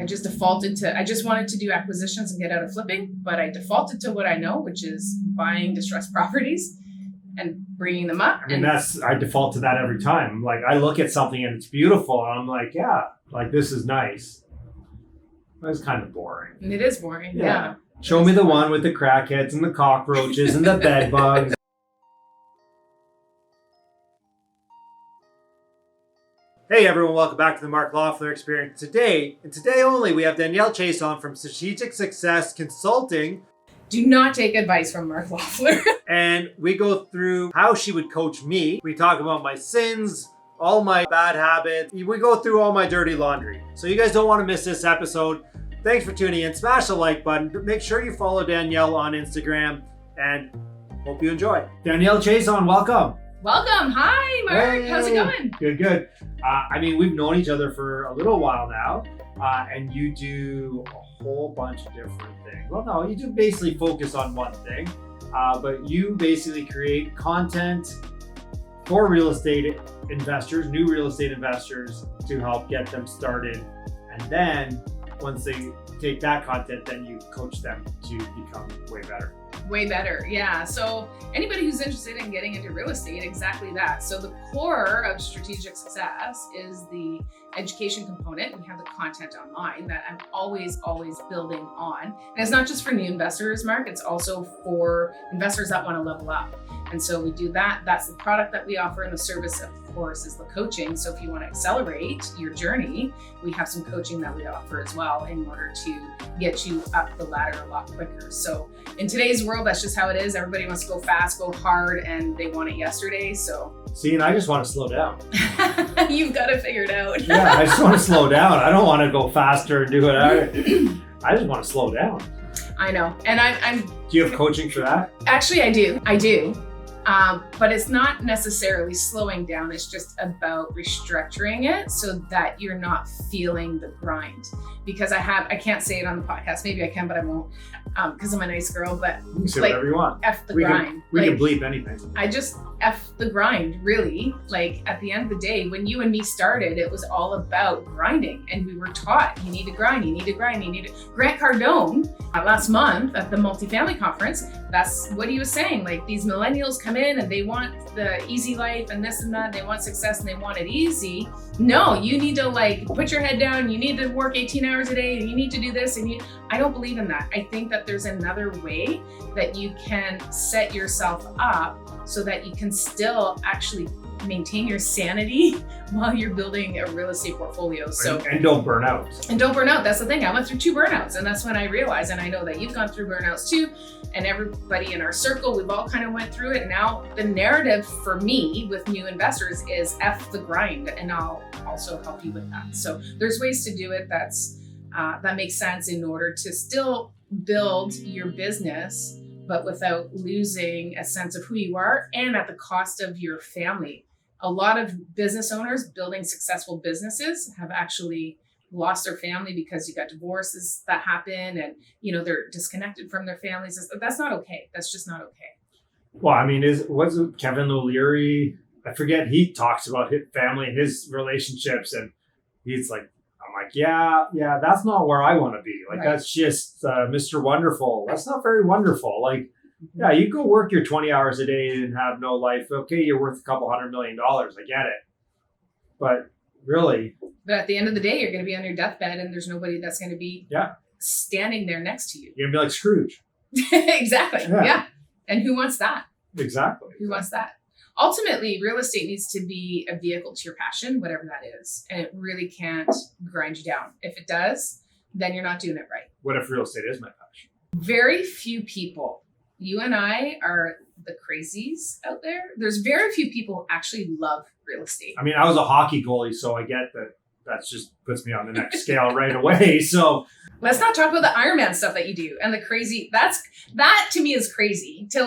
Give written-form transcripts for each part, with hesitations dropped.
just wanted to do acquisitions and get out of flipping, but I defaulted to what I know, which is buying distressed properties and bringing them up. I mean, I default to that every time. Like, I look at something and it's beautiful and I'm like, yeah, like this is nice. It's kind of boring. It is boring. Yeah. Show me the one with the crackheads and the cockroaches and the bed bugs. Hey everyone, welcome back to the Mark Loeffler Experience. Today, and today only, we have Danielle Chaison from Strategic Success Consulting. Do not take advice from Mark Loeffler. And we go through how she would coach me. We talk about my sins, all my bad habits. We go through all my dirty laundry. So you guys don't want to miss this episode. Thanks for tuning in. Smash the like button. Make sure you follow Danielle on Instagram and hope you enjoy. Danielle Chaison, welcome. Welcome. Hi, Mark. Hey. How's it going? Good. I mean, we've known each other for a little while now, and you do a whole bunch of different things. Well, no, you do basically focus on one thing, but you basically create content for real estate investors, new real estate investors, to help get them started. And then once they take that content, then you coach them to become way better. Way better, yeah. So anybody who's interested in getting into real estate, exactly that. So the core of Strategic Success is the education component. We have the content online that I'm always building on. And it's not just for new investors, Mark, it's also for investors that want to level up. And so we do that. That's the product that we offer, and the service, of course, is the coaching. So if you want to accelerate your journey, we have some coaching that we offer as well in order to get you up the ladder a lot quicker. So in today's world, that's just how it is. Everybody wants to go fast, go hard, and they want it yesterday. So see, and I just want to slow down. You've got to figure it out. Yeah, I just want to slow down. I don't want to go faster and do it. I just want to slow down. I know. And I'm Do you have coaching for that? Actually, I do. But it's not necessarily slowing down. It's just about restructuring it so that you're not feeling the grind. Because I can't say it on the podcast. Maybe I can, but I won't, because I'm a nice girl. But you can say whatever you want. F the grind. We can bleep anything. I just F the grind, really. Like, at the end of the day, when you and me started, it was all about grinding. And we were taught, you need to grind, you need to grind, you need to. Grant Cardone, last month at the multifamily conference, that's what he was saying. Like, these millennials come in and they want the easy life and this and that. They want success and they want it easy. No, you need to put your head down. You need to work 18 hours a day and you need to do this. I don't believe in that. I think that there's another way that you can set yourself up so that you can still actually maintain your sanity while you're building a real estate portfolio. So and don't burn out. And don't burn out. That's the thing. I went through 2 burnouts, and that's when I realized, and I know that you've gone through burnouts too, and everybody in our circle, we've all kind of went through it. And now the narrative for me with new investors is F the grind, and I'll also help you with that. So there's ways to do it that makes sense in order to still build your business, but without losing a sense of who you are and at the cost of your family. A lot of business owners building successful businesses have actually lost their family because you got divorces that happen and, they're disconnected from their families. That's not okay. That's just not okay. Well, I mean, was it Kevin O'Leary? I forget. He talks about his family and his relationships, and he's like, I'm like, yeah, that's not where I want to be. Like, right. That's just Mr. Wonderful. That's not very wonderful. Like, yeah, you go work your 20 hours a day and have no life. Okay, you're worth a couple $100 million. I get it. But really. But at the end of the day, you're going to be on your deathbed and there's nobody that's going to be standing there next to you. You're going to be like Scrooge. Exactly. Yeah. And who wants that? Exactly. Who wants that? Ultimately, real estate needs to be a vehicle to your passion, whatever that is. And it really can't grind you down. If it does, then you're not doing it right. What if real estate is my passion? Very few people. You and I are the crazies out there. There's very few people who actually love real estate. I mean, I was a hockey goalie, so I get that. That just puts me on the next scale right away. So let's not talk about the Ironman stuff that you do and the crazy. That to me is crazy. To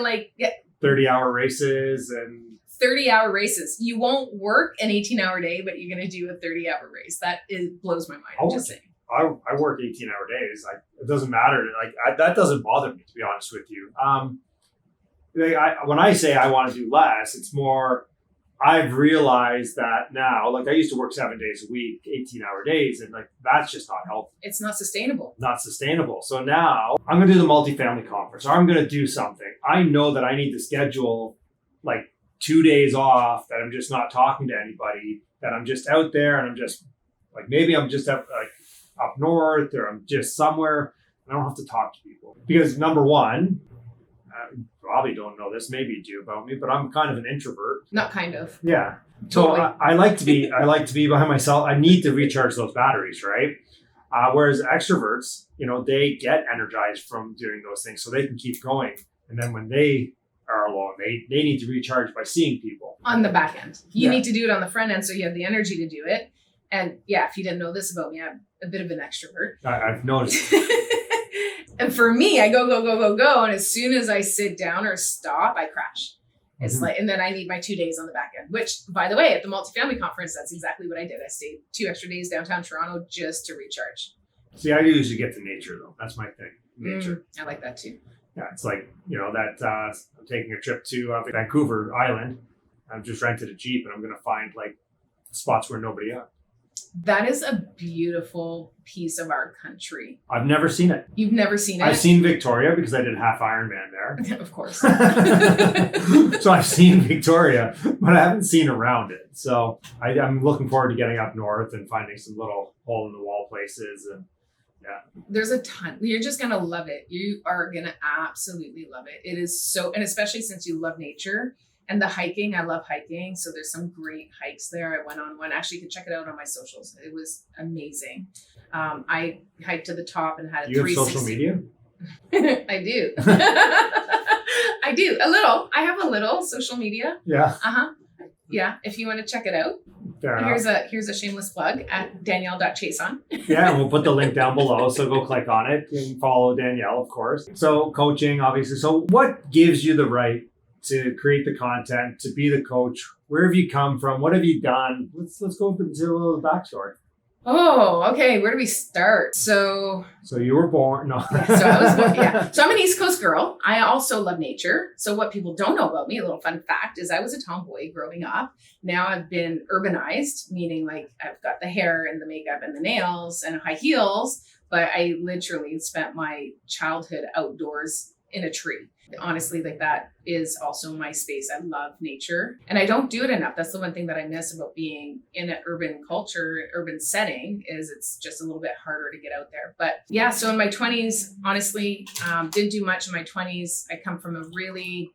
30-hour races and 30-hour races. You won't work an 18-hour day, but you're going to do a 30-hour race. Blows my mind. I'm just saying. I work 18-hour days. It doesn't matter. That doesn't bother me, to be honest with you. When I say I want to do less, it's more I've realized that now, like I used to work 7 days a week, 18-hour days, and like that's just not healthy. It's not sustainable. Not sustainable. So now I'm going to do the multifamily conference, or I'm going to do something. I know that I need to schedule like 2 days off, that I'm just not talking to anybody, that I'm just out there and I'm just like, maybe I'm just up north, or I'm just somewhere. I don't have to talk to people because number one, you probably don't know this, maybe you do about me, but I'm kind of an introvert. Not kind of. Yeah. Totally. So I like to be by myself. I need to recharge those batteries, right? Whereas extroverts, they get energized from doing those things, so they can keep going. And then when they are alone, they need to recharge by seeing people. On the back end. You need to do it on the front end so you have the energy to do it. And yeah, if you didn't know this about me, I'm a bit of an extrovert. I've noticed. And for me, I go. And as soon as I sit down or stop, I crash. It's like, and then I need my 2 days on the back end, which, by the way, at the multifamily conference, that's exactly what I did. I stayed 2 extra days downtown Toronto just to recharge. See, I usually get to nature though. That's my thing. Nature. I like that too. Yeah, it's like, that I'm taking a trip to Vancouver Island. I've just rented a Jeep and I'm going to find like spots where nobody are. That is a beautiful piece of our country. I've never seen it. You've never seen it? I've seen Victoria because I did half Ironman there. Of course. So I've seen Victoria, but I haven't seen around it. So I'm looking forward to getting up north and finding some little hole in the wall places. And yeah. There's a ton. You're just going to love it. You are going to absolutely love it. It is so, and especially since you love nature. And the hiking, I love hiking. So there's some great hikes there. I went on one. Actually, you can check it out on my socials. It was amazing. I hiked to the top and had a 360. You have social media? I do. I do. A little. I have a little social media. Yeah. Yeah. If you want to check it out. Fair enough. Here's a shameless plug at Danielle.Chaisson. Yeah, and we'll put the link down below. So go click on it and follow Danielle, of course. So coaching, obviously. So what gives you the right to create the content, to be the coach? Where have you come from? What have you done? Let's go into a little backstory. Oh, okay. Where do we start? So you were born. No. So I was born, yeah. So I'm an East Coast girl. I also love nature. So what people don't know about me, a little fun fact, is I was a tomboy growing up. Now I've been urbanized, meaning like I've got the hair and the makeup and the nails and high heels, but I literally spent my childhood outdoors in a tree. Honestly, like that is also my space. I love nature and I don't do it enough. That's the one thing that I miss about being in an urban culture, urban setting, is it's just a little bit harder to get out there. But yeah, so in my 20s, honestly, didn't do much in my 20s. I come from a really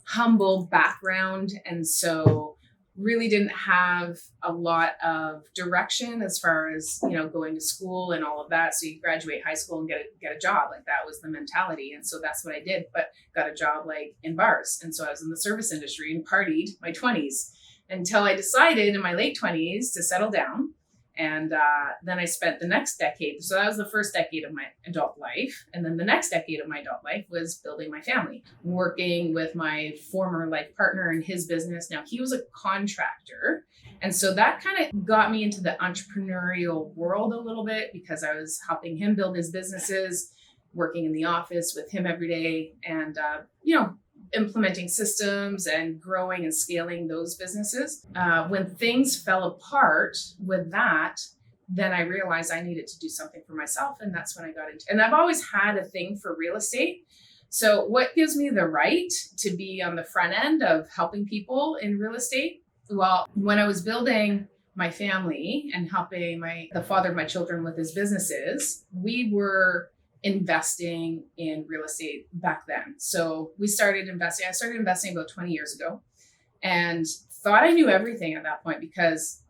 humble background. And so really didn't have a lot of direction as far as, going to school and all of that. So you graduate high school and get a job. Like that was the mentality. And so that's what I did, but got a job like in bars. And so I was in the service industry and partied my 20s until I decided in my late 20s to settle down. And then I spent the next decade. So that was the first decade of my adult life. And then the next decade of my adult life was building my family, working with my former life partner in his business. Now he was a contractor. And so that kind of got me into the entrepreneurial world a little bit because I was helping him build his businesses, working in the office with him every day and, implementing systems and growing and scaling those businesses. When things fell apart with that, then I realized I needed to do something for myself. And that's when I got into, and I've always had a thing for real estate. So what gives me the right to be on the front end of helping people in real estate? Well, when I was building my family and helping the father of my children with his businesses, we were investing in real estate back then. So I started investing about 20 years ago and thought I knew everything at that point because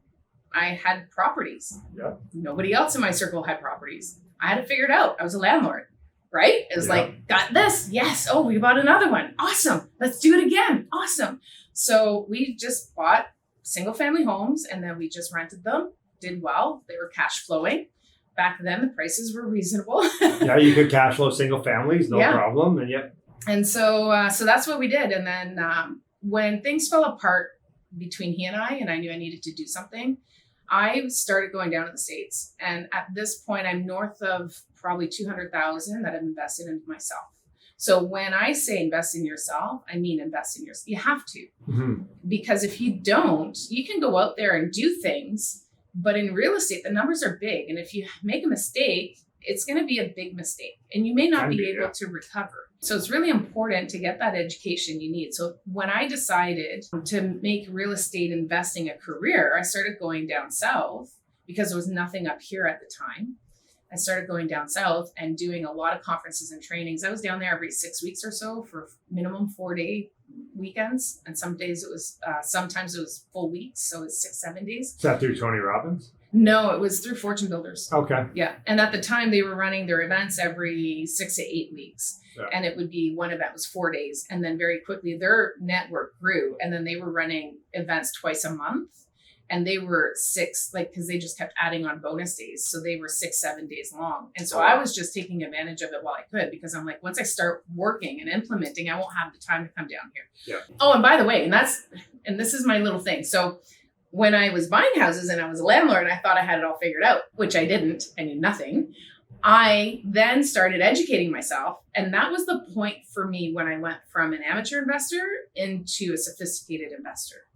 I had properties. Yeah. Nobody else in my circle had properties. I had it figured out. I was a landlord, right? It was like, got this. Yes. Oh, we bought another one. Awesome. Let's do it again. Awesome. So we just bought single family homes and then we just rented them, did well. They were cash flowing. Back then, the prices were reasonable. Yeah, you could cash flow single families, no problem. And so that's what we did. And then when things fell apart between he and I knew I needed to do something, I started going down to the States. And at this point, I'm north of probably $200,000 that I've invested into myself. So when I say invest in yourself, I mean invest in yourself. You have to. Because if you don't, you can go out there and do things, but in real estate, the numbers are big. And if you make a mistake, it's going to be a big mistake and you may not be able to recover. So it's really important to get that education you need. So when I decided to make real estate investing a career, I started going down south because there was nothing up here at the time. I started going down south and doing a lot of conferences and trainings. I was down there every 6 weeks or so for minimum 4-day weekends. And some days it was, sometimes it was full weeks. So it's 6-7 days. Is that through Tony Robbins? No, it was through Fortune Builders. Okay. Yeah. And at the time they were running their events every 6 to 8 weeks. Yeah. And it would be one event was 4 days. And then very quickly their network grew. And then they were running events twice a month. And they were because they just kept adding on bonus days. So they were 6-7 days long. And so I was just taking advantage of it while I could, because I'm like, once I start working and implementing, I won't have the time to come down here. Yeah. Oh, and by the way, and this is my little thing. So when I was buying houses and I was a landlord and I thought I had it all figured out, which I didn't, I knew nothing. I then started educating myself. And that was the point for me when I went from an amateur investor into a sophisticated investor.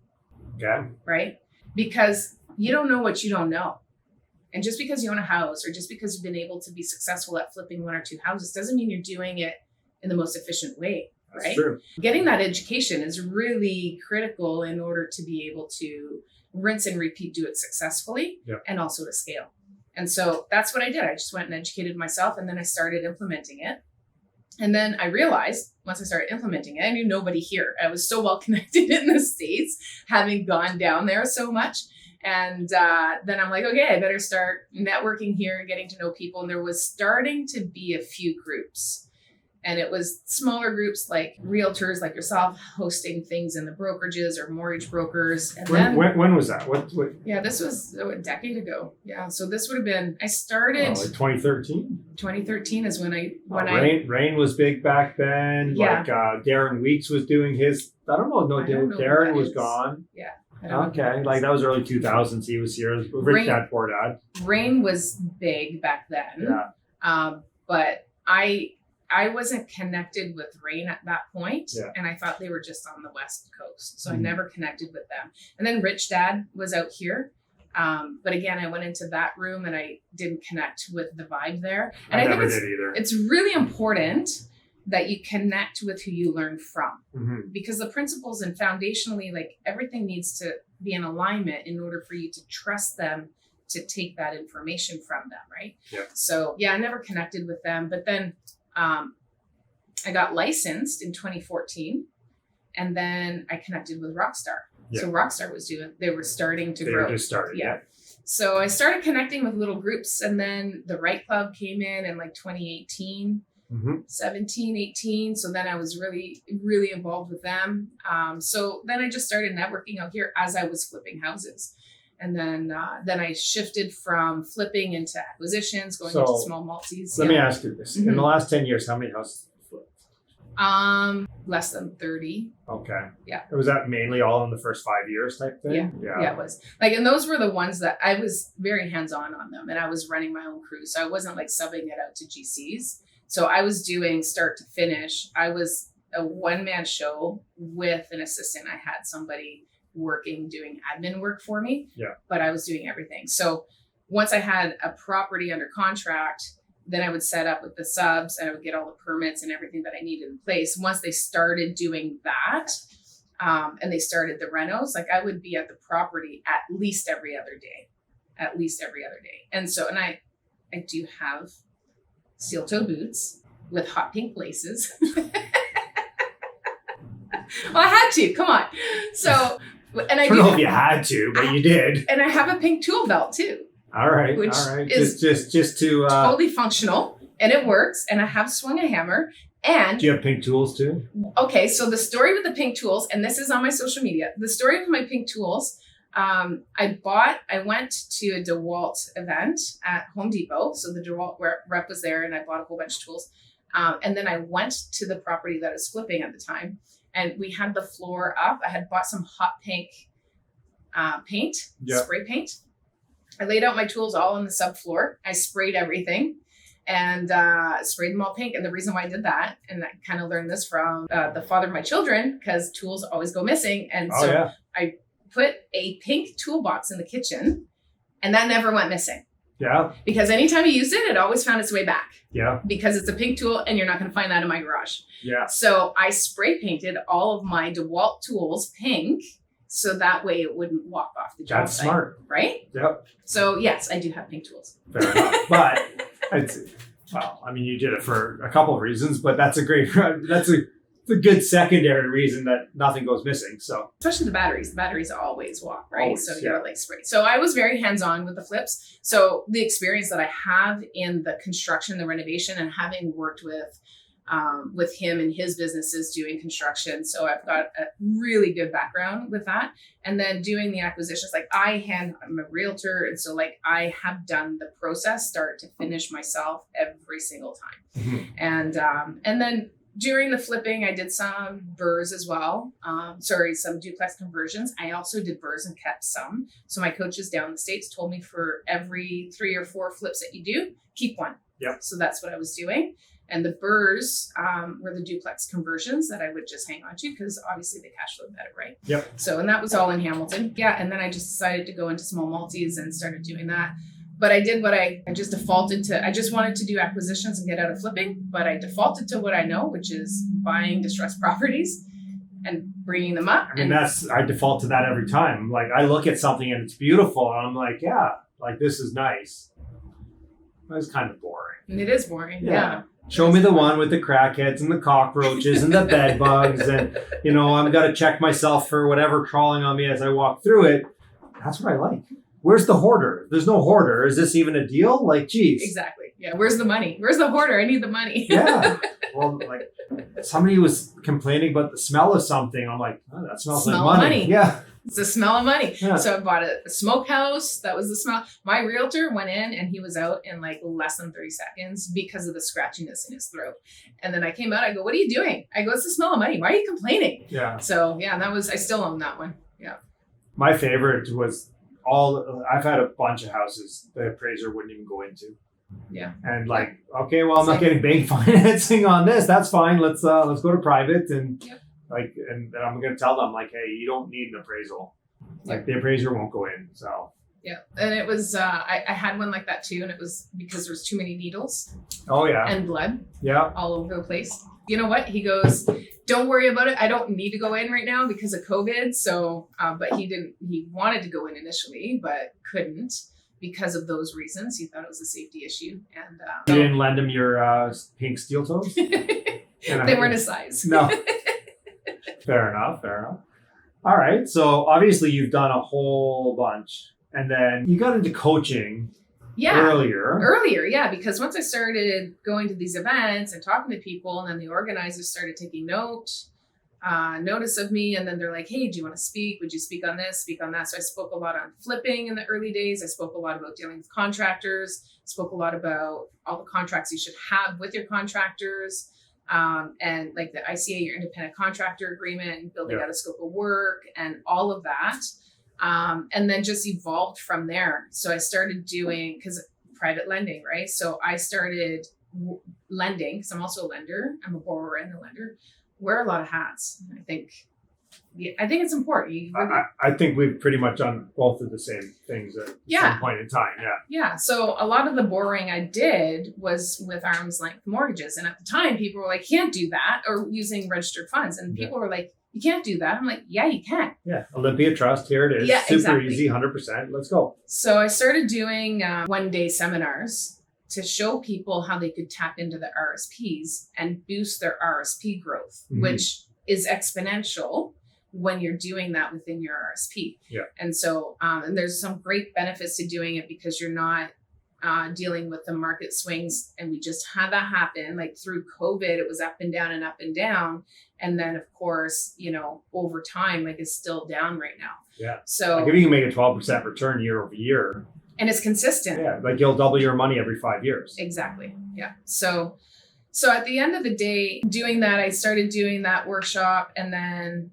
Okay. Right? Because you don't know what you don't know. And just because you own a house or just because you've been able to be successful at flipping 1 or 2 houses doesn't mean you're doing it in the most efficient way. Right? That's true. Getting that education is really critical in order to be able to rinse and repeat, do it successfully, and also to scale. And so that's what I did. I just went and educated myself, and then I started implementing it. And then I realized once I started implementing it, I knew nobody here. I was so well connected in the States, having gone down there so much. And then I'm like, okay, I better start networking here, getting to know people. And there was starting to be a few groups. And it was smaller groups like realtors like yourself hosting things in the brokerages or mortgage brokers. And when was that? What? Yeah, this was a decade ago. Yeah, so this would have been, I started. Like 2013? 2013 is when Rain was big back then. Yeah. Like Darren Weeks was doing his, I don't know. No, Darren was gone. Yeah. Okay, like that was early 2000s. He was here. Rich Dad, Poor Dad. Rain was big back then. Yeah. But I wasn't connected with Rain at that point, and I thought they were just on the West Coast. So I never connected with them. And then Rich Dad was out here. But again, I went into that room and I didn't connect with the vibe there. And I never did either. It's really important that you connect with who you learn from, because the principles and foundationally, like everything needs to be in alignment in order for you to trust them to take that information from them. Right. Yeah. So I never connected with them, but then I got licensed in 2014, and then I connected with Rockstar. Yeah. So Rockstar they were starting to grow. They just started. Yeah. So I started connecting with little groups, and then the Right Club came in like 2018, 17, 18. So then I was really, really involved with them. So then I just started networking out here as I was flipping houses. And then I shifted from flipping into acquisitions, going into small multis. Let me ask you this. In the last 10 years, how many houses have you flipped? Less than 30. Okay. Yeah. Was that mainly all in the first 5 years type thing? Yeah, it was. And those were the ones that I was very hands-on on them, and I was running my own crew. So I wasn't subbing it out to GCs. So I was doing start to finish. I was a one-man show with an assistant. I had somebody working, doing admin work for me, but I was doing everything. So once I had a property under contract, then I would set up with the subs and I would get all the permits and everything that I needed in place. Once they started doing that, and they started the renos, I would be at the property at least every other day. And so, and I do have steel toe boots with hot pink laces. Well, I had to, come on. So, and I don't know if you had to, but you did. And I have a pink tool belt too. All right. Is just to totally functional, and it works. And I have swung a hammer. And do you have pink tools too? Okay, so the story with the pink tools, and this is on my social media. The story with my pink tools. I went to a DeWalt event at Home Depot. So the DeWalt rep was there, and I bought a whole bunch of tools. And then I went to the property that I was flipping at the time. And we had the floor up. I had bought some hot pink paint, spray paint. I laid out my tools all on the subfloor. I sprayed everything. and sprayed them all pink. And the reason why I did that, and I kind of learned this from the father of my children, because tools always go missing. And so I put a pink toolbox in the kitchen, and that never went missing. Yeah. Because anytime you used it, it always found its way back. Yeah. Because it's a pink tool, and you're not going to find that in my garage. Yeah. So I spray painted all of my DeWalt tools pink, so that way it wouldn't walk off the job That's site, smart. right? Yep. So yes, I do have pink tools. Fair enough. But well, I mean, you did it for a couple of reasons, but that's a good secondary reason that nothing goes missing. So especially the batteries always walk, right? Always, so you're like spray. So I was very hands-on with the flips. So the experience that I have in the construction, the renovation, and having worked with him and his businesses doing construction. So I've got a really good background with that. And then doing the acquisitions, like I'm a realtor. And so like I have done the process start to finish myself every single time. Mm-hmm. And then during the flipping, I did some burrs as well. Some duplex conversions. I also did burrs and kept some. So my coaches down in the States told me for every 3 or 4 flips that you do, keep one. Yep. So that's what I was doing. And the burrs were the duplex conversions that I would just hang on to because obviously they cash flow better, right? Yep. So, and that was all in Hamilton. Yeah. And then I just decided to go into small multis and started doing that. But I did what I just defaulted to. I just wanted to do acquisitions and get out of flipping, but I defaulted to what I know, which is buying distressed properties and bringing them up. I mean, I default to that every time. Like I look at something and it's beautiful and I'm like, yeah, like this is nice. It's kind of boring. And it is boring. Yeah. Show me the one with the crackheads and the cockroaches and the bed bugs and, I've got to check myself for whatever crawling on me as I walk through it. That's what I like. Where's the hoarder? There's no hoarder. Is this even a deal? Like, geez. Exactly. Yeah. Where's the money? Where's the hoarder? I need the money. Yeah. Well, like somebody was complaining about the smell of something. I'm like, oh, that smells like money. Yeah. It's the smell of money. Yeah. So I bought a smokehouse. That was the smell. My realtor went in and he was out in like less than 30 seconds because of the scratchiness in his throat. And then I came out, I go, what are you doing? I go, it's the smell of money. Why are you complaining? Yeah. So yeah, I still own that one. Yeah. My favorite was I've had a bunch of houses the appraiser wouldn't even go into. Yeah. And like, okay, well, I'm not getting bank financing on this. That's fine. Let's go to private and and I'm going to tell them like, hey, you don't need an appraisal. Like the appraiser won't go in. So. Yeah. And it was, I had one like that too. And it was because there was too many needles. Oh yeah. And blood. Yeah. All over the place. You know what? He goes, don't worry about it. I don't need to go in right now because of COVID. So, but he wanted to go in initially, but couldn't because of those reasons. He thought it was a safety issue. And you didn't lend him your pink steel toes? They weren't a size. No. Fair enough. All right. So obviously you've done a whole bunch and then you got into coaching earlier. Yeah. Because once I started going to these events and talking to people and then the organizers started taking notice of me. And then they're like, hey, do you want to speak? Would you speak on this, speak on that? So I spoke a lot on flipping in the early days. I spoke a lot about dealing with contractors, spoke a lot about all the contracts you should have with your contractors. And like the ICA, your independent contractor agreement, and building out a scope of work and all of that. And then just evolved from there. So I started doing, because private lending, right? So I started lending because I'm also a lender. I'm a borrower and a lender. Wear a lot of hats. I think it's important. I think we've pretty much done both of the same things at some point in time. Yeah. Yeah. So a lot of the borrowing I did was with arm's length mortgages. And at the time, people were like, can't do that, or using registered funds. And people were like, you can't do that. I'm like, yeah, you can. Yeah. Olympia Trust, here it is. Yeah, super easy, 100%. Let's go. So I started doing one-day seminars to show people how they could tap into the RSPs and boost their RSP growth, which is exponential when you're doing that within your RSP. Yeah. And so, and there's some great benefits to doing it because you're not dealing with the market swings. And we just had that happen. Like through COVID, it was up and down and up and down. And then of course, over time, like it's still down right now. Yeah. So like if you can make a 12% return year over year. And it's consistent. Yeah. Like you'll double your money every 5 years. Exactly. Yeah. So at the end of the day, doing that, I started doing that workshop, and then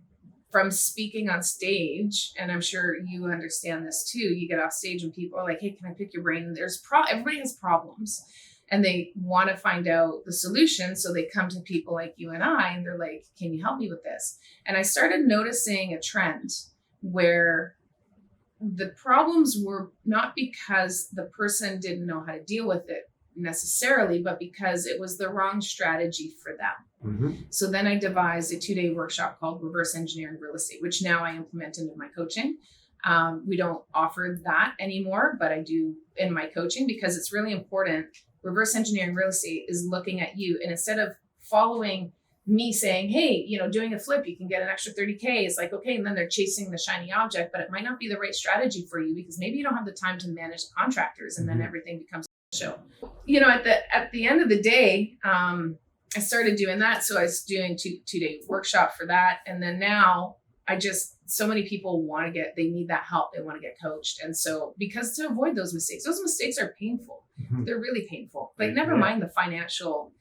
from speaking on stage, and I'm sure you understand this too, you get off stage and people are like, hey, can I pick your brain? Everybody has problems. and they want to find out the solution. So they come to people like you and I, and they're like, can you help me with this? And I started noticing a trend where the problems were not because the person didn't know how to deal with it necessarily, but because it was the wrong strategy for them. So then I devised a 2-day workshop called Reverse Engineering Real Estate, which now I implement into my coaching. We don't offer that anymore, but I do in my coaching because it's really important. Reverse engineering real estate is looking at you, and instead of following me saying, hey, doing a flip, you can get an extra 30K. It's like, okay. And then they're chasing the shiny object, but it might not be the right strategy for you because maybe you don't have the time to manage the contractors, and then everything becomes a show. At the end of the day, I started doing that. So I was doing two-day workshop for that. And then now so many people they need that help. They want to get coached. And so, because to avoid those mistakes are painful. They're really painful, but never mind the financial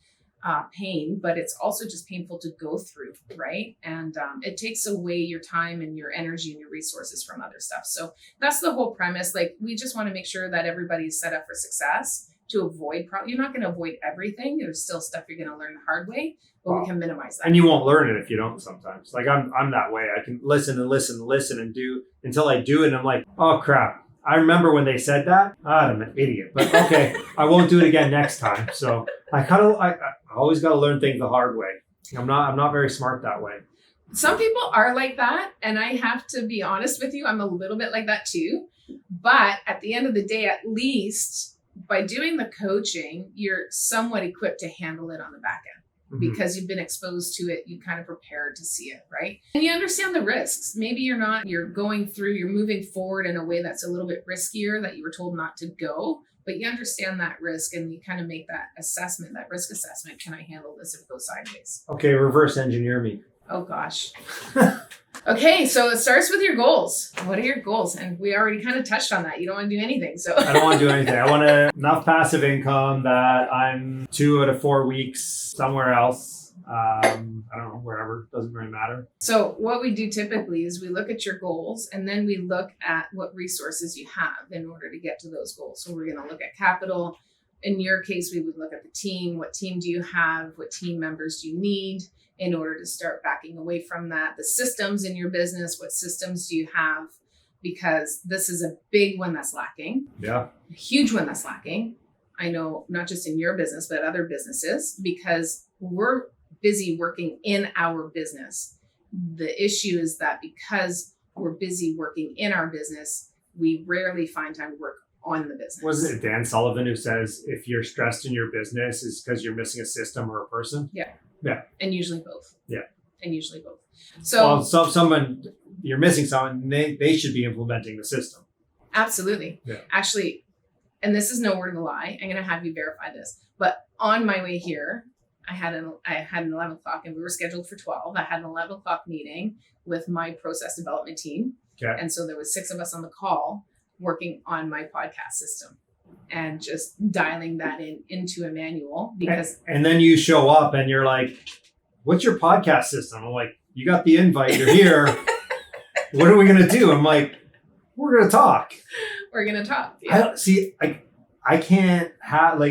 pain, but it's also just painful to go through. Right. And it takes away your time and your energy and your resources from other stuff. So that's the whole premise. Like, we just want to make sure that everybody's set up for success to avoid you're not going to avoid everything. There's still stuff you're going to learn the hard way, but we can minimize that. And you won't learn it if you don't sometimes. Like I'm that way. I can listen and do until I do it. And I'm like, oh crap. I remember when they said that. I'm an idiot, but okay. I won't do it again next time. So I always got to learn things the hard way. I'm not very smart that way. Some people are like that. And I have to be honest with you. I'm a little bit like that too. But at the end of the day, at least by doing the coaching, you're somewhat equipped to handle it on the back end because you've been exposed to it. You kind of prepared to see it, right? And you understand the risks. Maybe you're moving forward in a way that's a little bit riskier that you were told not to go, but you understand that risk and you kind of make that risk assessment. Can I handle this if it goes sideways? Okay, reverse engineer me. Oh gosh. Okay, so it starts with your goals. What are your goals? And we already kind of touched on that. You don't want to do anything. So I don't want to do anything. I want enough passive income that I'm 2 out of 4 weeks somewhere else. I don't know, wherever. Doesn't really matter. So what we do typically is we look at your goals, and then we look at what resources you have in order to get to those goals. So we're going to look at capital. In your case, we would look at the team. What team do you have? What team members do you need in order to start backing away from that? The systems in your business, what systems do you have? Because this is a big one that's lacking. Yeah. A huge one that's lacking. I know not just in your business, but other businesses, because we're busy working in our business. The issue is that because we're busy working in our business, we rarely find time to work on the business. Wasn't it Dan Sullivan who says if you're stressed in your business, it's because you're missing a system or a person? Yeah. Yeah. And usually both. Yeah. And usually both. So someone, you're missing someone, they should be implementing the system. Absolutely. Yeah. Actually, and this is no word of a lie, I'm going to have you verify this, but on my way here, I had an 11 o'clock and we were scheduled for 12. I had an 11 o'clock meeting with my process development team. Okay. And so there was 6 of us on the call working on my podcast system and just dialing that into a manual because. And then you show up and you're like, what's your podcast system? I'm like, you got the invite, you're here. What are we going to do? I'm like, we're going to talk. We're going to talk. Yeah. I can't have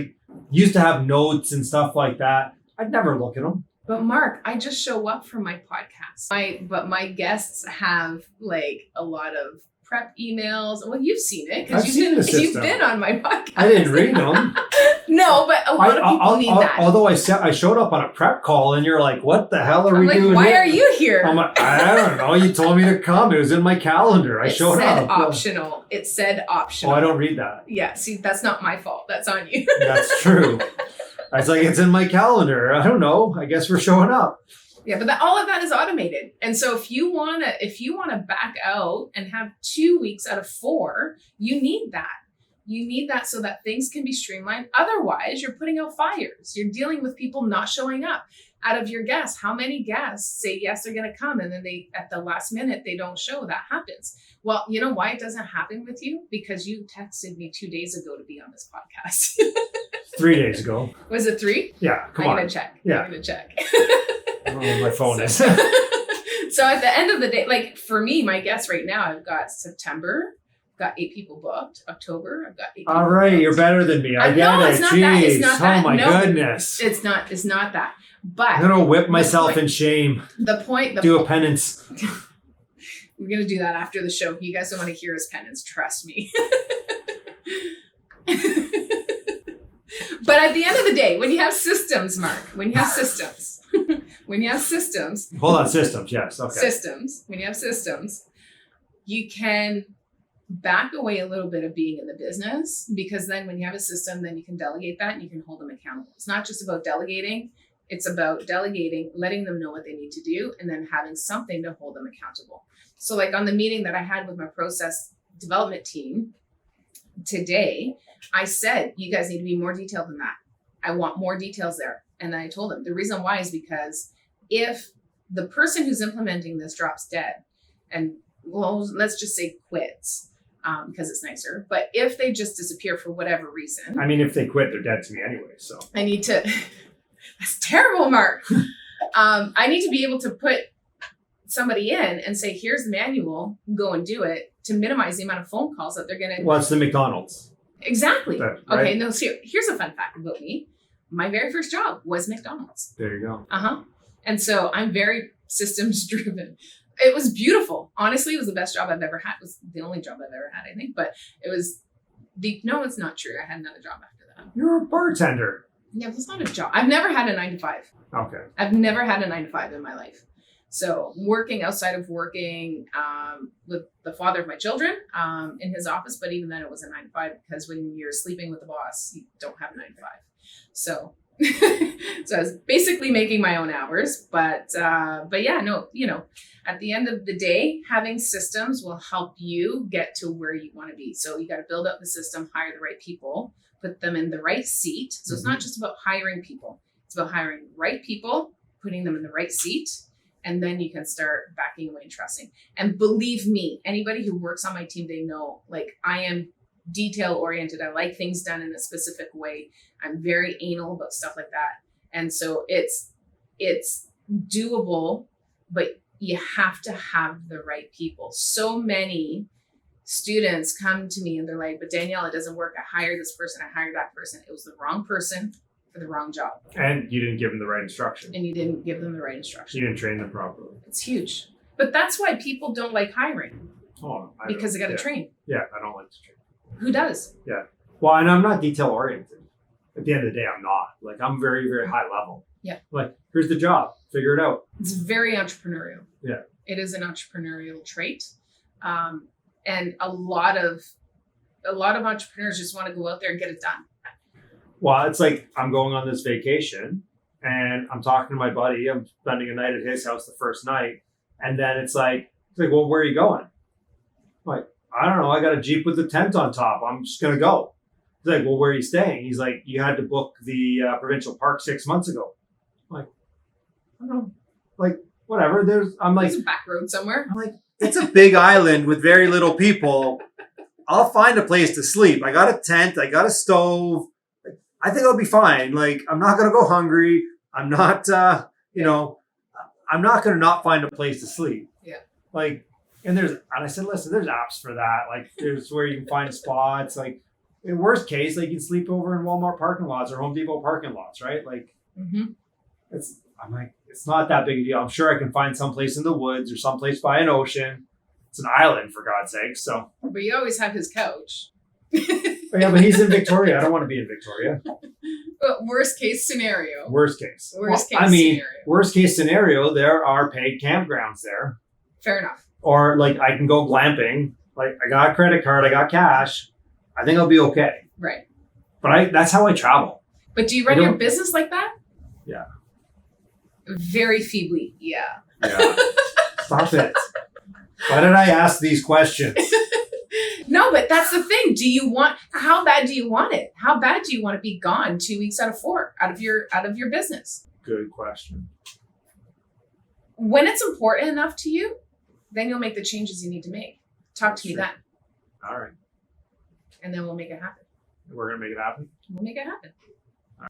used to have notes and stuff like that. I'd never look at them. But Mark, I just show up for my podcast. But my guests have a lot of prep emails. Well, you've seen it because you've been on my podcast. I didn't read them. No, but a lot of people need that. Although I showed up on a prep call and you're like, what the hell are we doing? Why are you here? I'm like, I don't know. You told me to come. It was in my calendar. I showed up. Optional. It said optional. Oh, I don't read that. Yeah. See, that's not my fault. That's on you. That's true. I was like, it's in my calendar. I don't know. I guess we're showing up. Yeah, but all of that is automated. And so if you wanna back out and have 2 weeks out of 4, you need that. You need that so that things can be streamlined. Otherwise, you're putting out fires. You're dealing with people not showing up. Out of your guests, how many guests say yes, they're going to come, and then at the last minute they don't show? That happens. Well, you know why it doesn't happen with you? Because you texted me 2 days ago to be on this podcast. 3 days ago. Was it 3? Yeah, come on. I'm gonna check. Yeah, I'm gonna check. Oh, my phone is. So at the end of the day, for me, my guests right now, I've got September, got 8 people booked. October, I've got 8 All people right, booked. you're better than me. I get no, it. it's not Jeez. that. It's not that. Oh my No, goodness. It's not that. But I'm gonna whip myself point- in shame. do a penance. We're gonna do that after the show. You guys don't want to hear his penance, trust me. But at the end of the day, when you have systems, Mark, when you have systems, Hold on, systems. Yes. Okay. when you have systems, you can back away a little bit of being in the business, because then when you have a system, then you can delegate that and you can hold them accountable. It's not just about delegating. It's about delegating, letting them know what they need to do, and then having something to hold them accountable. So like on the meeting that I had with my process development team today, I said, you guys need to be more detailed than that. I want more details there. And I told them the reason why is because if the person who's implementing this drops dead and, well, let's just say quits, because it's nicer, but if they just disappear for whatever reason. I mean, if they quit, they're dead to me anyway, so. I need to, that's terrible, Mark. I need to be able to put somebody in and say, here's the manual, go and do it, to minimize the amount of phone calls that they're going to. Well, it's the McDonald's. Exactly. Right? Okay, no, so here's a fun fact about me. My very first job was McDonald's. There you go. And so I'm very systems driven. It was beautiful. Honestly, it was the best job I've ever had. It was the only job I've ever had, I think. But it was no, it's not true. I had another job after that. You're a bartender. Yeah, it was not a job. I've never had a 9 to 5. Okay. I've never had a 9 to 5 in my life. So working outside of working with the father of my children in his office, but even then it was a 9 to 5, because when you're sleeping with the boss, you don't have 9 to 5. So, so I was basically making my own hours, but yeah, no, at the end of the day, having systems will help you get to where you want to be. So you got to build up the system, hire the right people, put them in the right seat. So it's not just about hiring people. It's about hiring the right people, putting them in the right seat, and then you can start backing away and trusting. And believe me, anybody who works on my team, they know, like, I am detail oriented. I like things done in a specific way. I'm very anal about stuff like that. And so it's doable, but you have to have the right people. So many students come to me and they're like, but Danielle, it doesn't work. I hired this person. I hired that person. It was the wrong person for the wrong job. And you didn't give them the right instruction. And you didn't give them the right instruction. You didn't train them properly. It's huge. But that's why people don't like hiring. Oh, because they got to train. Yeah, I don't like to train. Who does? Yeah. Well, and I'm not detail oriented. At the end of the day, I'm not. Like, I'm very, very high level. Yeah. Like, here's the job. Figure it out. It's very entrepreneurial. Yeah. It is an entrepreneurial trait. And a lot of entrepreneurs just want to go out there and get it done. Well, it's like I'm going on this vacation and I'm talking to my buddy. I'm spending a night at his house the first night. And then it's like, well, where are you going? I'm like, I don't know. I got a Jeep with a tent on top. I'm just going to go. He's like, well, where are you staying? He's like, you had to book the provincial park 6 months ago. I'm like, I don't know. Like, whatever. There's a back road somewhere. I'm like, it's a big island with very little people. I'll find a place to sleep. I got a tent. I got a stove. I think I'll be fine. Like, I'm not going to go hungry. I'm not, I'm not going to not find a place to sleep. Yeah. Like, and I said, listen, there's apps for that. Like, there's where you can find spots. Like, in worst case, like, you can sleep over in Walmart parking lots or Home Depot parking lots, right? Like, I'm like, it's not that big a deal. I'm sure I can find someplace in the woods or someplace by an ocean. It's an island, for God's sake. So. But you always have his couch. Yeah, but he's in Victoria. I don't want to be in Victoria. But worst case scenario. Worst case Scenario. Worst case scenario, there are paid campgrounds there. Fair enough. Or like I can go glamping. Like I got a credit card, I got cash. I think I'll be okay. Right. But that's how I travel. But do you run your business like that? Yeah. Very feebly. Yeah. Yeah. Stop it. Why did I ask these questions? No, but that's the thing. How bad do you want it? How bad do you want to be gone 2 weeks out of 4 out of your business? Good question. When it's important enough to you, then you'll make the changes you need to make. Talk to me then. All right. And then we'll make it happen. We're going to make it happen? We'll make it happen.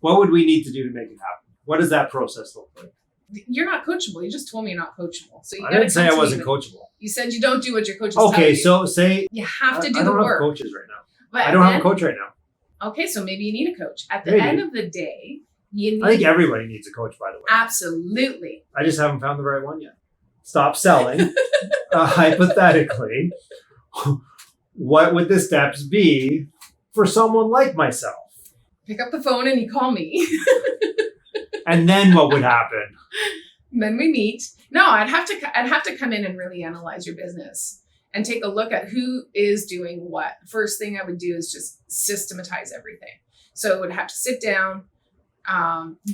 What would we need to do to make it happen? What does that process look like? You're not coachable. You just told me you're not coachable. So you I didn't say I wasn't coachable. You said you don't do what your coach is telling you. Okay, so say you have to do I the don't work. have coaches right now. But I don't have a coach right now. Okay, so maybe you need a coach. At the Maybe. end of the day, you need. I think everybody needs a coach, by the way. Absolutely. I just haven't found the right one yet. Stop selling. Hypothetically, what would the steps be for someone like myself? Pick up the phone and you call me. And then what would happen? Then we meet. No, I'd have to come in and really analyze your business and take a look at who is doing what. First thing I would do is just systematize everything. So I would have to sit down,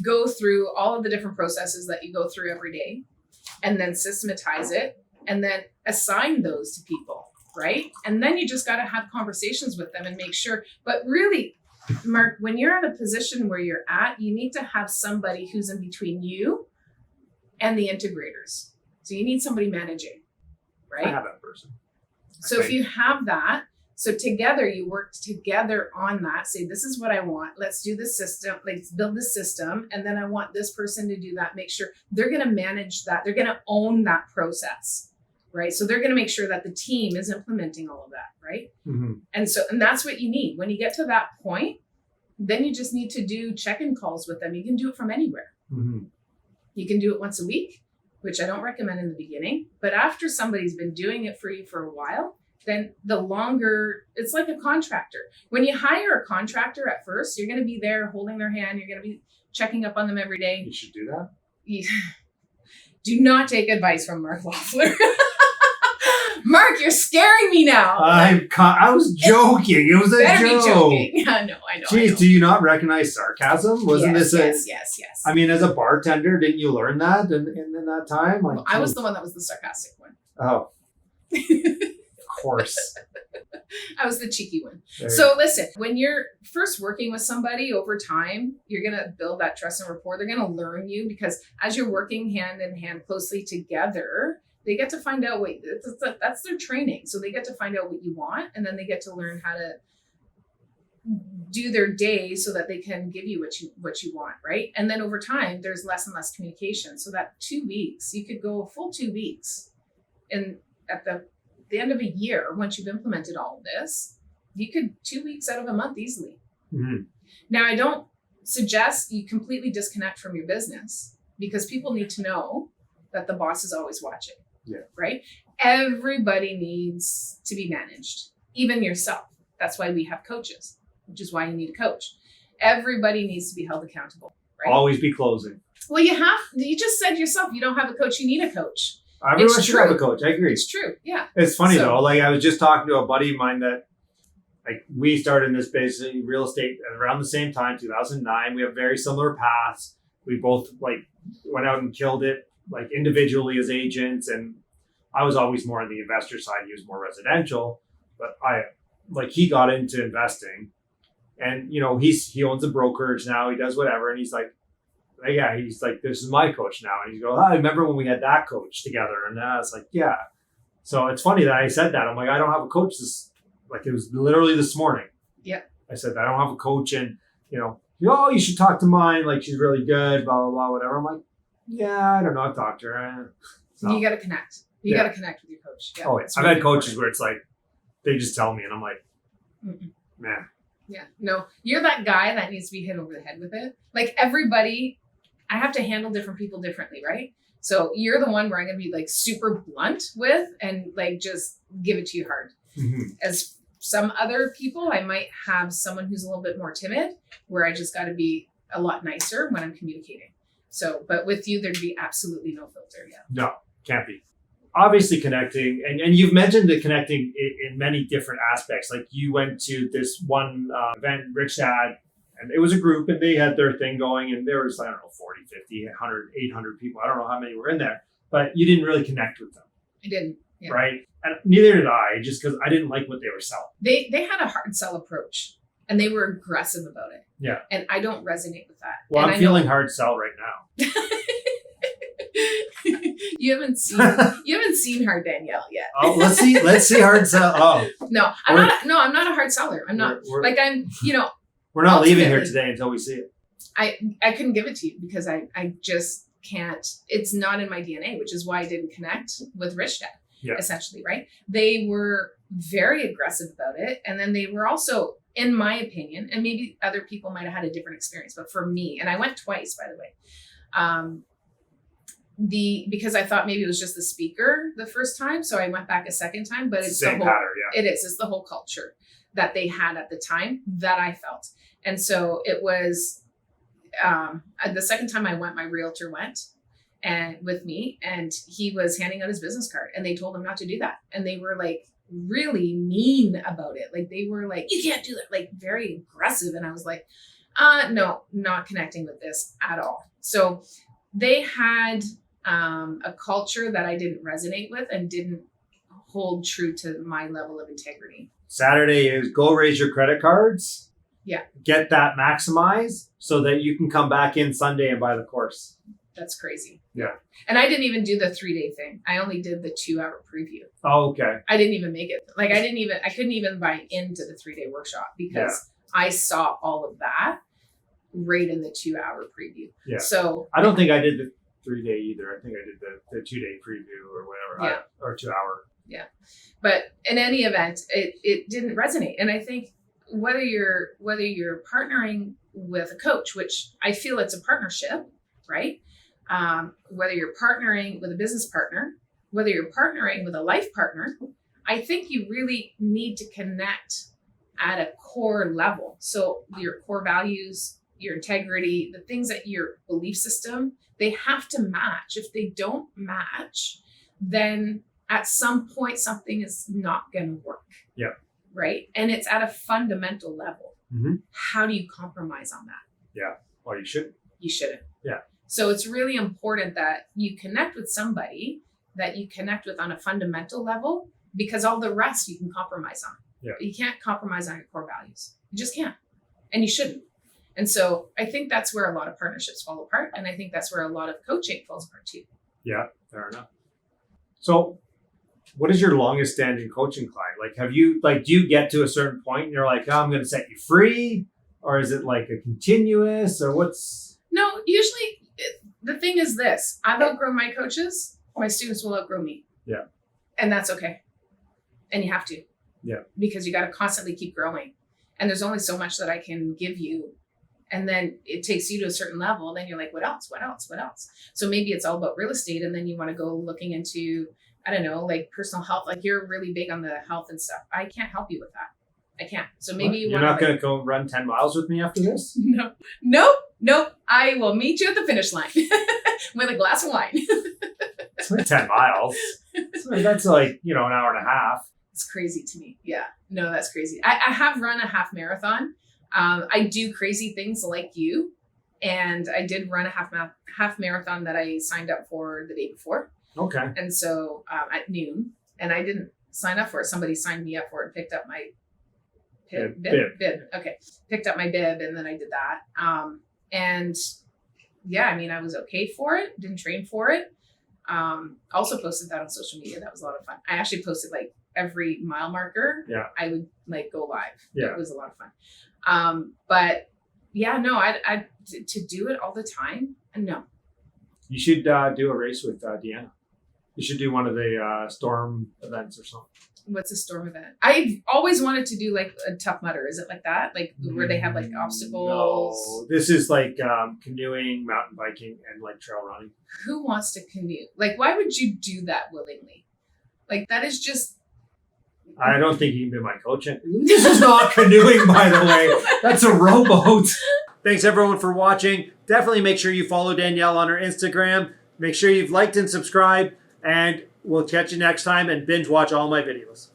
go through all of the different processes that you go through every day, and then systematize it, and then assign those to people, right? And then you just got to have conversations with them and make sure. But really, Mark, when you're in a position where you're at, you need to have somebody who's in between you and the integrators. So you need somebody managing, right? I have that person. So if you have that, so together you work together on that, say, this is what I want. Let's do the system, let's build the system. And then I want this person to do that. Make sure they're going to manage that. They're going to own that process, right? So they're going to make sure that the team is implementing all of that, right? Mm-hmm. And that's what you need. When you get to that point, then you just need to do check-in calls with them. You can do it from anywhere. Mm-hmm. You can do it once a week, which I don't recommend in the beginning. But after somebody's been doing it for you for a while, then the longer, it's like a contractor. When you hire a contractor at first, you're going to be there holding their hand. You're going to be checking up on them every day. You should do that. Do not take advice from Mark Loeffler. Mark, you're scaring me now. I was joking. It was a Better joke. be joking. Yeah, no, I know. Jeez, do you not recognize sarcasm? Wasn't yes, this yes. I mean, as a bartender, didn't you learn that in that time? Like, I was the one that was the sarcastic one. Oh, of course. I was the cheeky one. There So listen, when you're first working with somebody over time, you're going to build that trust and rapport. They're going to learn you because as you're working hand in hand closely together, they get to find out that's their training. So they get to find out what you want, and then they get to learn how to do their day so that they can give you what you want, right? And then over time, there's less and less communication. So that 2 weeks, you could go a full 2 weeks, and at the end of a year, once you've implemented all of this, you could 2 weeks out of a month easily. Mm-hmm. Now, I don't suggest you completely disconnect from your business because people need to know that the boss is always watching. Yeah. Right? Everybody needs to be managed, even yourself. That's why we have coaches, which is why you need a coach. Everybody needs to be held accountable, right? Always be closing. Well, you just said yourself, you don't have a coach, you need a coach. Everyone should have a coach. I agree. It's true. Yeah. It's funny though. Like I was just talking to a buddy of mine that like we started in this basically real estate around the same time, 2009. We have very similar paths. We both like went out and killed it like individually as agents. And I was always more on the investor side. He was more residential, but he got into investing and you know, he owns a brokerage now. He does whatever. And he's like, this is my coach now. And he's going, I remember when we had that coach together. And I was like, yeah. So it's funny that I said that. I'm like, I don't have a coach it was literally this morning. Yeah. I said, I don't have a coach and, you should talk to mine. Like, she's really good, blah, blah, blah, whatever. I'm like, yeah, I don't know. I've talked to her. So, you got to connect. You got to connect with your coach. Yeah, oh, yeah. I've had coaches where it's like, they just tell me and I'm like, man. Yeah. No, you're that guy that needs to be hit over the head with it. Like everybody, I have to handle different people differently, right? So you're the one where I'm going to be like super blunt with and like just give it to you hard. Mm-hmm. As some other people, I might have someone who's a little bit more timid where I just got to be a lot nicer when I'm communicating. So, but with you, there'd be absolutely no filter. Yeah. No, can't be. Obviously connecting, and you've mentioned the connecting in many different aspects. Like you went to this one event, Rich Dad, and it was a group and they had their thing going and there was, 40, 50, 100, 800 people. I don't know how many were in there, but you didn't really connect with them. I didn't. Yeah. Right? And neither did I, just because I didn't like what they were selling. They had a hard sell approach and they were aggressive about it. Yeah. And I don't resonate with that. Well, and I'm feeling hard sell right now. You haven't seen Hard Danielle yet. Oh, let's see hard sell. Oh. No, I'm not a hard seller. I'm not we're We're not leaving here today until we see it. I couldn't give it to you because I just it's not in my DNA, which is why I didn't connect with Rich Dad, Yeah. essentially, right? They were very aggressive about it. And then they were also, in my opinion, and maybe other people might have had a different experience, but for me, and I went twice, by the way, because I thought maybe it was just the speaker the first time. So I went back a second time, but it's Same the whole, pattern, yeah. it's the whole culture that they had at the time that I felt. And so it was, the second time I went, my realtor went and with me, and he was handing out his business card, and they told him not to do that. And they were like really mean about it. Like they were like, you can't do that, like very aggressive. And I was like, no, not connecting with this at all. So they had a culture that I didn't resonate with and didn't hold true to my level of integrity. Saturday is go raise your credit cards. Yeah. Get that maximized so that you can come back in Sunday and buy the course. That's crazy. Yeah. And I didn't even do the 3-day thing. I only did the 2-hour preview. Oh, okay. I didn't even make it. Like I couldn't even buy into the 3-day workshop because I saw all of that right in the 2-hour preview. Yeah. So I don't think I did the 3-day either. I think I did the 2-day preview or whatever. Yeah. Or 2-hour. Yeah. But in any event, it didn't resonate. And I think whether you're partnering with a coach, which I feel it's a partnership, right? Whether you're partnering with a business partner, whether you're partnering with a life partner, I think you really need to connect at a core level. So your core values, your integrity, the things that your belief system, they have to match. If they don't match, then at some point something is not going to work. Yeah. Right. And it's at a fundamental level. Mm-hmm. How do you compromise on that? Yeah. Well, you shouldn't. You shouldn't. Yeah. So it's really important that you connect with somebody that you connect with on a fundamental level, because all the rest you can compromise on. Yeah. You can't compromise on your core values. You just can't. And you shouldn't. And so I think that's where a lot of partnerships fall apart. And I think that's where a lot of coaching falls apart too. Yeah, fair enough. So what is your longest standing coaching client? Like, do you get to a certain point and you're like, oh, I'm going to set you free? Or is it like a continuous or what's? No, usually the thing is this, I've outgrown my coaches. My students will outgrow me. Yeah. And that's okay. And you have to. Yeah. Because you got to constantly keep growing. And there's only so much that I can give you. And then it takes you to a certain level. Then you're like, what else? What else? What else? So maybe it's all about real estate. And then you want to go looking into, I don't know, like personal health. Like you're really big on the health and stuff. I can't help you with that. I can't. So maybe you're not going to go run 10 miles with me after this? No. I will meet you at the finish line with a glass of wine. It's like 10 miles. That's like, an hour and a half. It's crazy to me. Yeah. No, that's crazy. I have run a half marathon. I do crazy things like you. And I did run a half marathon that I signed up for the day before. Okay. And so at noon, and I didn't sign up for it. Somebody signed me up for it and picked up my bib. Okay. Picked up my bib and then I did that. And yeah, I mean, I was okay for it. Didn't train for it. Also posted that on social media. That was a lot of fun. I actually posted like every mile marker. Yeah. I would like go live. Yeah. It was a lot of fun. But yeah, no, I to do it all the time. No. You should do a race with Deanna. You should do one of the storm events or something. What's a storm event? I've always wanted to do like a Tough Mudder. Is it like that? Like where they have like obstacles? No, this is like canoeing, mountain biking, and like trail running. Who wants to canoe? Like, why would you do that willingly? Like, that is just... I don't think you can be my coach. This is not canoeing, by the way. That's a rowboat. Thanks everyone for watching. Definitely make sure you follow Danielle on her Instagram. Make sure you've liked and subscribed. And we'll catch you next time and binge watch all my videos.